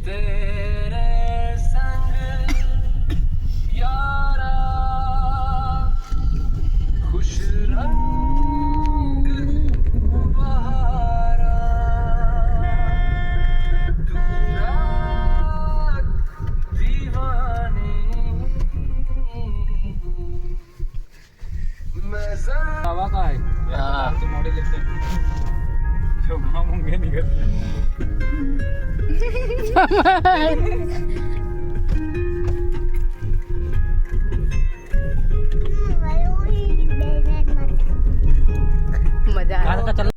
तेरे संग यारा खुश रंग बहारा तू रात दीवानी मैं हवा काय मॉडेल मुंगे निघत